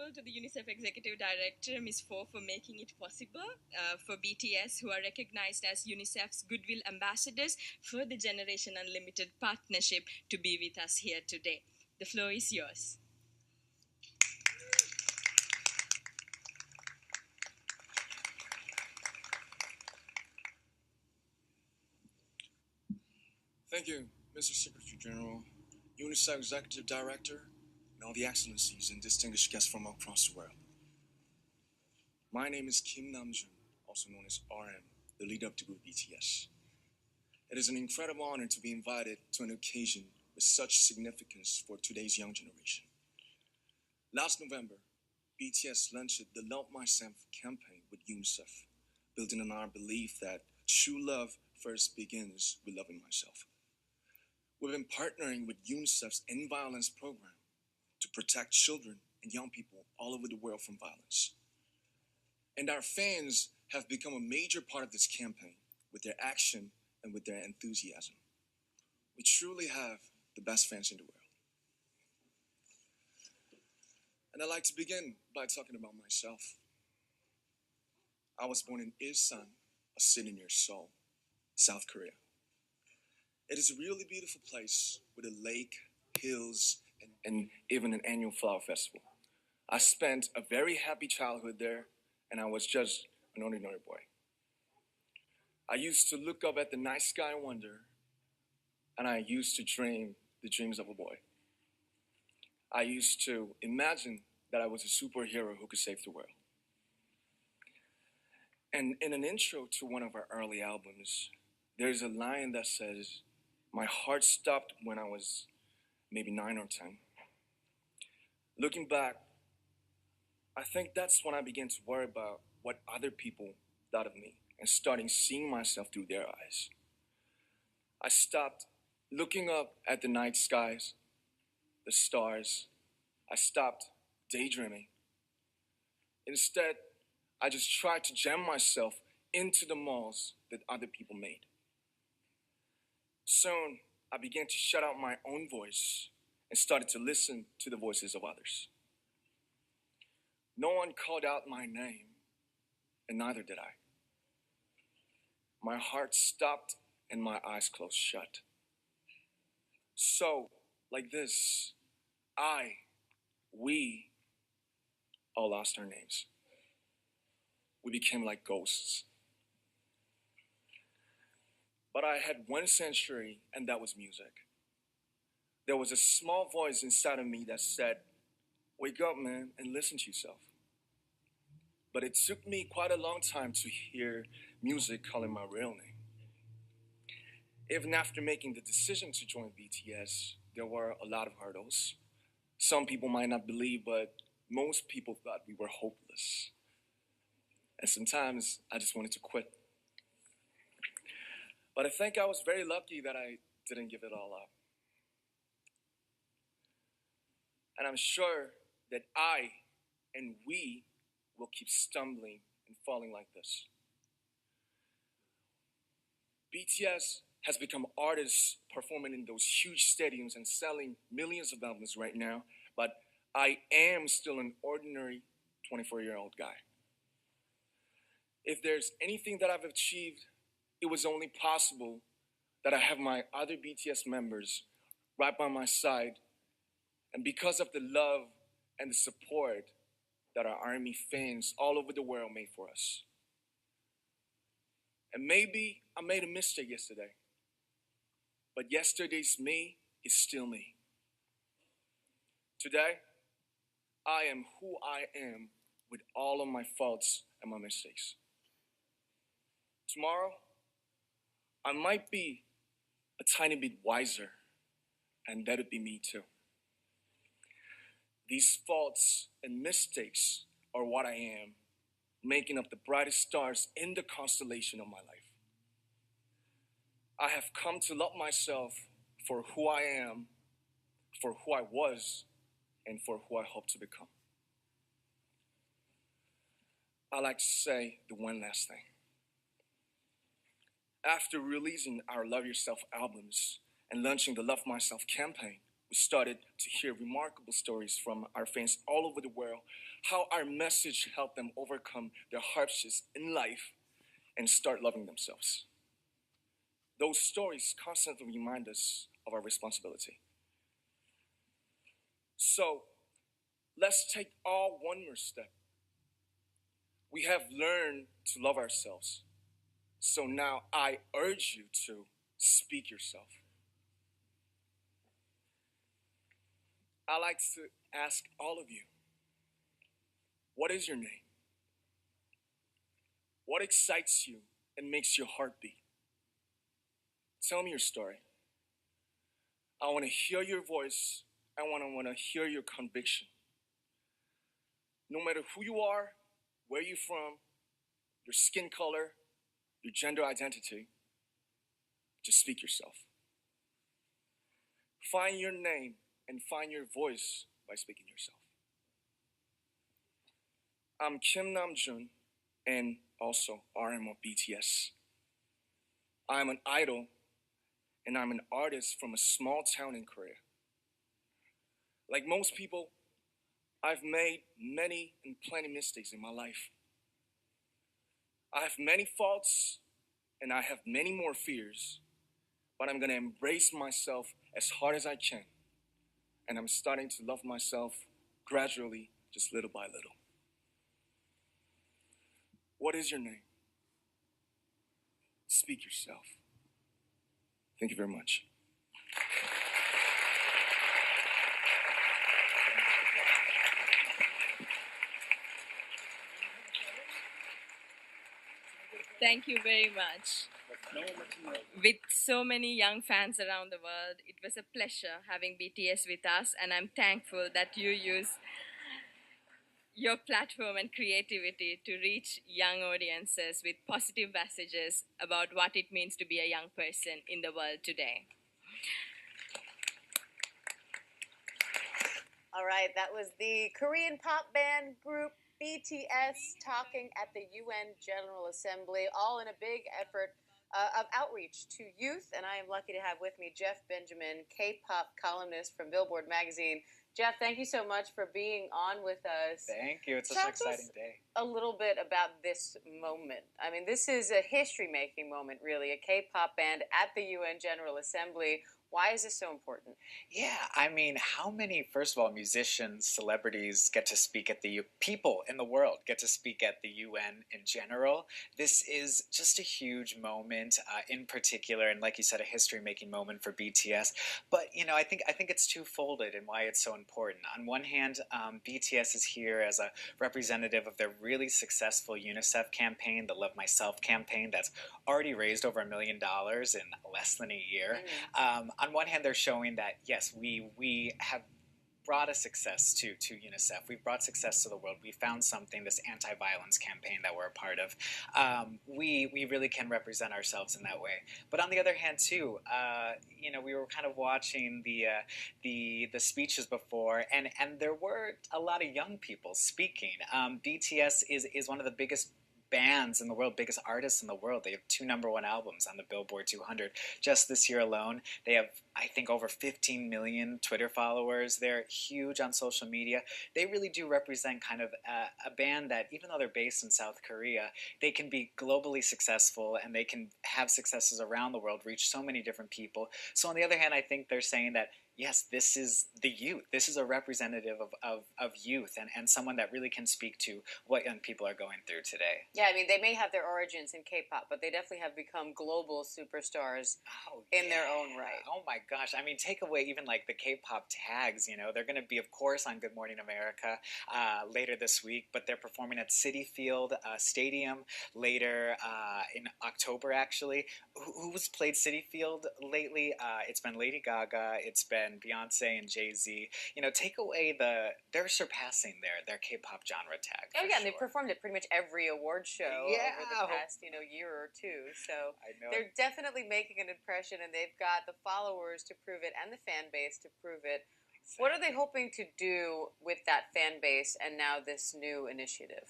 grateful to the UNICEF Executive Director, Ms. Fo, for making it possible for BTS, who are recognized as UNICEF's Goodwill Ambassadors, for the Generation Unlimited partnership to be with us here today. The floor is yours. Thank you, Mr. Secretary General, UNICEF Executive Director, and all the excellencies and distinguished guests from across the world. My name is Kim Namjoon, also known as RM, the leader of the group BTS. It is an incredible honor to be invited to an occasion with such significance for today's young generation. Last November, BTS launched the Love Myself campaign with UNICEF, building on our belief that true love first begins with loving myself. We've been partnering with UNICEF's End Violence program to protect children and young people all over the world from violence. And our fans have become a major part of this campaign with their action and with their enthusiasm. We truly have the best fans in the world. And I'd like to begin by talking about myself. I was born in Ilsan, a city near Seoul, South Korea. It is a really beautiful place with a lake, hills, and even an annual flower festival. I spent a very happy childhood there, and I was just an ordinary boy. I used to look up at the night sky and wonder, and I used to dream the dreams of a boy. I used to imagine that I was a superhero who could save the world. And in an intro to one of our early albums, there's a line that says, "My heart stopped when I was maybe 9 or 10. Looking back, I think that's when I began to worry about what other people thought of me and starting seeing myself through their eyes. I stopped looking up at the night skies, the stars. I stopped daydreaming. Instead, I just tried to jam myself into the malls that other people made. Soon, I began to shut out my own voice and started to listen to the voices of others. No one called out my name, and neither did I. My heart stopped and my eyes closed shut. So, like this, we all lost our names. We became like ghosts. But I had one sanctuary, and that was music. There was a small voice inside of me that said, "Wake up, man, and listen to yourself." But it took me quite a long time to hear music calling my real name. Even after making the decision to join BTS, there were a lot of hurdles. Some people might not believe, but most people thought we were hopeless. And sometimes I just wanted to quit. But I think I was very lucky that I didn't give it all up. And I'm sure that I and we will keep stumbling and falling like this. BTS has become artists performing in those huge stadiums and selling millions of albums right now, but I am still an ordinary 24-year-old guy. If there's anything that I've achieved, it was only possible that I have my other BTS members right by my side, and because of the love and the support that our ARMY fans all over the world made for us. And maybe I made a mistake yesterday, but yesterday's me is still me. Today, I am who I am with all of my faults and my mistakes. Tomorrow, I might be a tiny bit wiser, and that would be me too. These faults and mistakes are what I am, making up the brightest stars in the constellation of my life. I have come to love myself for who I am, for who I was, and for who I hope to become. I like to say the one last thing. After releasing our Love Yourself albums and launching the Love Myself campaign we started to hear remarkable stories from our fans all over the world, how our message helped them overcome their hardships in life and start loving themselves. Those stories constantly remind us of our responsibility. So let's take all one more step. We have learned to love ourselves. So now I urge you to speak yourself. I like to ask all of you, what is your name? What excites you and makes your heart beat? Tell me your story. I want to hear your voice. I want to hear your conviction. No matter who you are, where you're from, your skin color, your gender identity, just speak yourself. Find your name and find your voice by speaking yourself. I'm Kim Namjoon and also RM of BTS. I'm an idol and I'm an artist from a small town in Korea. Like most people, I've made many and plenty mistakes in my life. I have many faults and I have many more fears, but I'm gonna embrace myself as hard as I can. And I'm starting to love myself gradually, just little by little. What is your name? Speak yourself. Thank you very much. Thank you very much. With so many young fans around the world, it was a pleasure having BTS with us, and I'm thankful that you use your platform and creativity to reach young audiences with positive messages about what it means to be a young person in the world today. All right, that was the Korean pop band group BTS talking at the UN General Assembly, all in a big effort of outreach to youth. And I am lucky to have with me Jeff Benjamin, K-pop columnist from Billboard magazine. Jeff, thank you so much for being on with us. Thank you. It's such an exciting day. A little bit about this moment. I mean, this is a history-making moment, really. A K-pop band at the UN General Assembly. Why is this so important? Yeah, I mean, how many, first of all, musicians, celebrities get to speak at the, people in the world get to speak at the UN in general? This is just a huge moment in particular, and like you said, a history-making moment for BTS. But, you know, I think it's two-folded in why it's so important. On one hand, BTS is here as a representative of their really successful UNICEF campaign, the Love Myself campaign, that's already raised over $1 million in less than a year. On one hand, they're showing that, yes, we have brought a success to UNICEF. We've brought success to the world. We found something, this anti-violence campaign that we're a part of. We really can represent ourselves in that way. But on the other hand, too, you know, we were kind of watching the speeches before, and there were a lot of young people speaking. BTS is one of the biggest bands in the world, biggest artists in the world. They have 2 #1 albums on the Billboard 200 just this year alone. They have, I think, over 15 million Twitter followers. They're huge on social media. They really do represent kind of a band that, even though they're based in South Korea, they can be globally successful and they can have successes around the world, reach so many different people. So on the other hand, I think they're saying that, yes, this is the youth. This is a representative of youth and someone that really can speak to what young people are going through today. Yeah, I mean, they may have their origins in K-pop, but they definitely have become global superstars in their own right. Oh my gosh. I mean, take away even like the K-pop tags, you know, they're going to be, of course, on Good Morning America later this week, but they're performing at Citi Field Stadium later in October, actually. Who's played Citi Field lately? It's been Lady Gaga, it's been Beyonce and Jay-Z. You know, take away they're surpassing their K-pop genre tag. Oh yeah, and they've performed at pretty much every award show over the past, year or two. So they're definitely making an impression, and they've got the followers to prove it and the fan base to prove it. What are they hoping to do with that fan base and now this new initiative?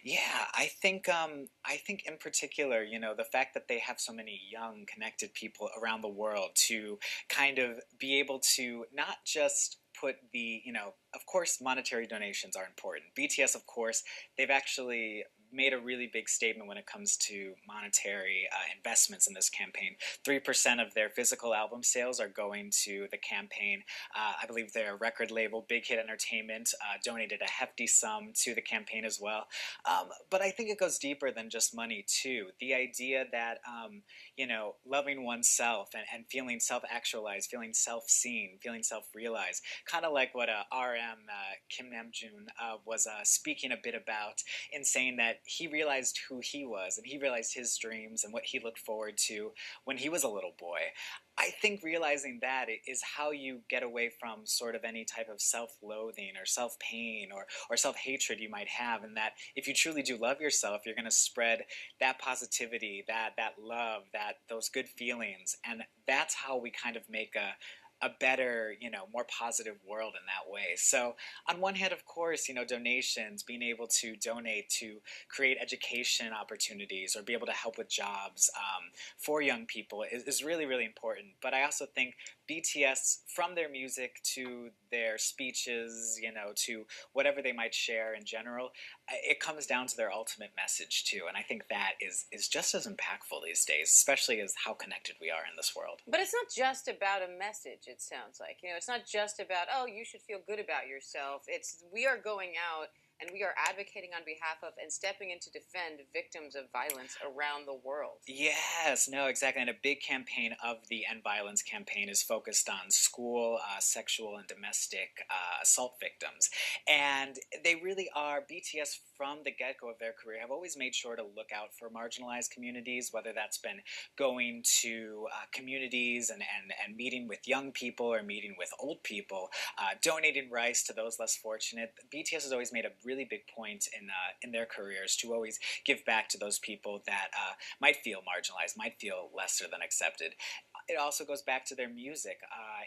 Yeah, I think in particular, you know, the fact that they have so many young, connected people around the world to kind of be able to not just put the, you know, of course, monetary donations are important. BTS, of course, they've actually made a really big statement when it comes to monetary investments in this campaign. 3% of their physical album sales are going to the campaign. I believe their record label, Big Hit Entertainment, donated a hefty sum to the campaign as well. But I think it goes deeper than just money, too. The idea that, you know, loving oneself and feeling self-actualized, feeling self-seen, feeling self-realized, kind of like what RM Kim Namjoon was speaking a bit about in saying that he realized who he was and he realized his dreams and what he looked forward to when he was a little boy. I think realizing that is how you get away from sort of any type of self-loathing or self-pain or self-hatred you might have, and that if you truly do love yourself, you're going to spread that positivity, that love, those good feelings, and that's how we kind of make a better, you know, more positive world in that way. So on one hand, of course, you know, donations, being able to donate to create education opportunities or be able to help with jobs for young people is really, really important. But I also think BTS, from their music to their speeches, you know, to whatever they might share in general, it comes down to their ultimate message too. And I think that is just as impactful these days, especially as how connected we are in this world. But it's not just about a message, it sounds like. You know, it's not just about, oh, you should feel good about yourself. It's we are going out and we are advocating on behalf of and stepping in to defend victims of violence around the world. Yes, no, exactly. And a big campaign of the End Violence campaign is focused on school sexual and domestic assault victims. And they really are, BTS from the get-go of their career have always made sure to look out for marginalized communities, whether that's been going to communities and meeting with young people or meeting with old people, donating rice to those less fortunate. BTS has always made a really big point in their careers to always give back to those people that might feel marginalized, might feel lesser than accepted. It also goes back to their music.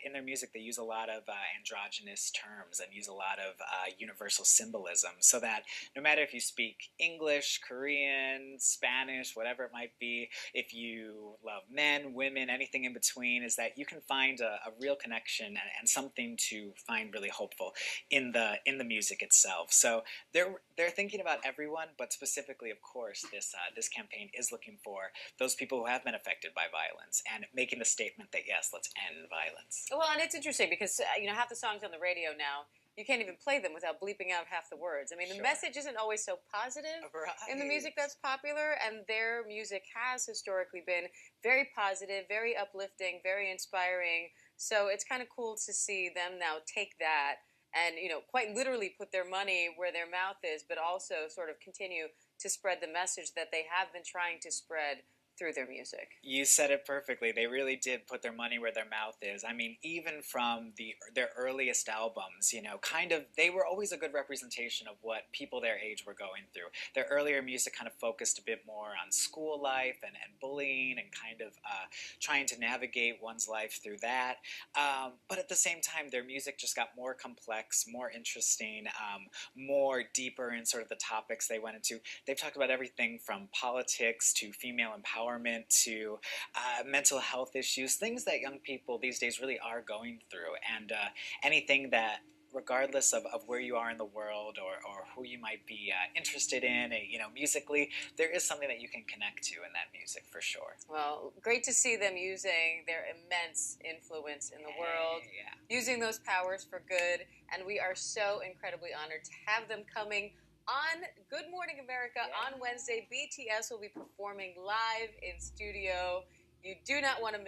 In their music, they use a lot of androgynous terms and use a lot of universal symbolism, so that no matter if you speak English, Korean, Spanish, whatever it might be, if you love men, women, anything in between, is that you can find a real connection and something to find really hopeful in the music itself. So they're thinking about everyone, but specifically, of course, this campaign is looking for those people who have been affected by violence and making the statement that yes, let's end violence. Well, and it's interesting because you know, half the songs on the radio now, you can't even play them without bleeping out half the words. I mean, the message isn't always so positive in the music that's popular, and their music has historically been very positive, very uplifting, very inspiring. So it's kind of cool to see them now take that and, you know, quite literally put their money where their mouth is, but also sort of continue to spread the message that they have been trying to spread through their music. You said it perfectly. They really did put their money where their mouth is. I mean, even from their earliest albums, you know, kind of, they were always a good representation of what people their age were going through. Their earlier music kind of focused a bit more on school life and bullying and kind of trying to navigate one's life through that. But at the same time, their music just got more complex, more interesting, more deeper in sort of the topics they went into. They've talked about everything from politics to female empowerment to mental health issues, things that young people these days really are going through, and anything that, regardless of where you are in the world or who you might be interested in, you know, musically, there is something that you can connect to in that music for sure. Well, great to see them using their immense influence in the world, using those powers for good, and we are so incredibly honored to have them coming on Good Morning America on Wednesday. BTS will be performing live in studio. You do not want to miss